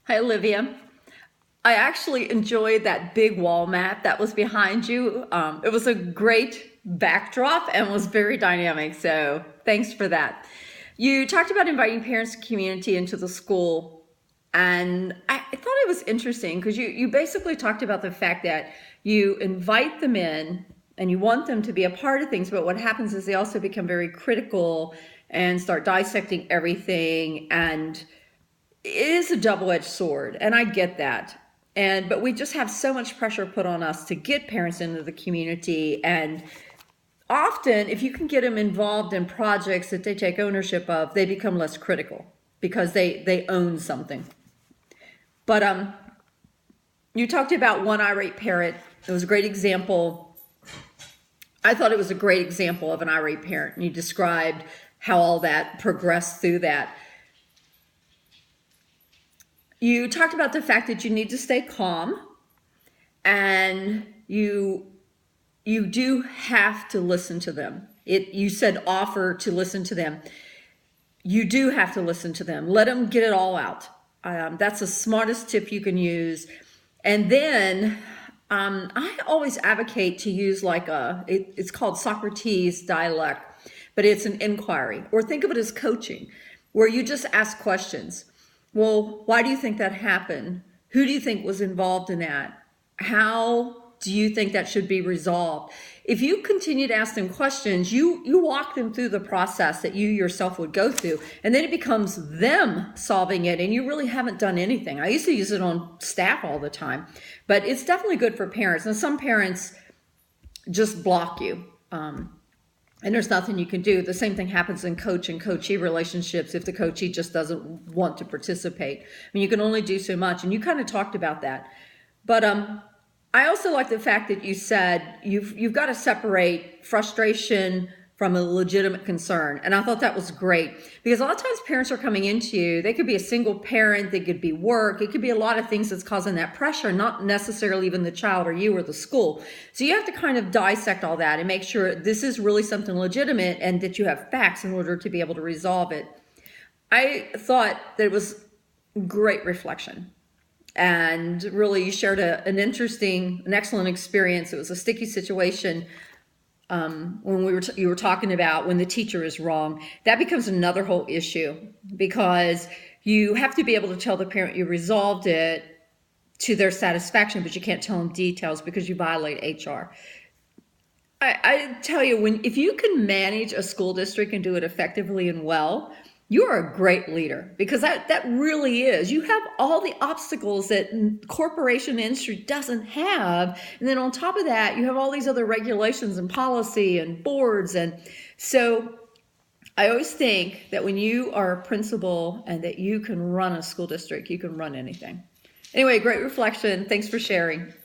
Hi, Olivia. I actually enjoyed that big wall map that was behind you. It was a great backdrop and was very dynamic, so thanks for that. You talked about inviting parents and community into the school, and I thought it was interesting because you basically talked about the fact that you invite them in and you want them to be a part of things, but what happens is they also become very critical and start dissecting everything, and it is a double-edged sword, and I get that. But we just have so much pressure put on us to get parents into the community, and often if you can get them involved in projects that they take ownership of, they become less critical because they own something. But you talked about one irate parent. It was a great example. I thought it was a great example of an irate parent, and you described how all that progressed through that. You talked about the fact that you need to stay calm, and you do have to listen to them. You said offer to listen to them. You do have to listen to them. Let them get it all out. That's the smartest tip you can use. And then I always advocate to use it's called Socrates dialect, but it's an inquiry, or think of it as coaching, where you just ask questions. Well, why do you think that happened? Who do you think was involved in that? How do you think that should be resolved? If you continue to ask them questions, you walk them through the process that you yourself would go through, and then it becomes them solving it, and you really haven't done anything. I used to use it on staff all the time, but it's definitely good for parents. And some parents just block you. And there's nothing you can do. The same thing happens in coach and coachee relationships if the coachee just doesn't want to participate. I mean, you can only do so much, and you kind of talked about that. But I also like the fact that you said you've got to separate frustration from a legitimate concern. And I thought that was great, because a lot of times parents are coming into you, they could be a single parent, they could be work, it could be a lot of things that's causing that pressure, not necessarily even the child or you or the school. So you have to kind of dissect all that and make sure this is really something legitimate and that you have facts in order to be able to resolve it. I thought that it was great reflection. And really, you shared an excellent experience. It was a sticky situation when you were talking about when the teacher is wrong. That becomes another whole issue, because you have to be able to tell the parent you resolved it to their satisfaction, but you can't tell them details because you violate HR. I tell you, if you can manage a school district and do it effectively and well, you're a great leader, because that really is. You have all the obstacles that corporation industry doesn't have. And then on top of that, you have all these other regulations and policy and boards. And so I always think that when you are a principal and that you can run a school district, you can run anything. Anyway, great reflection. Thanks for sharing.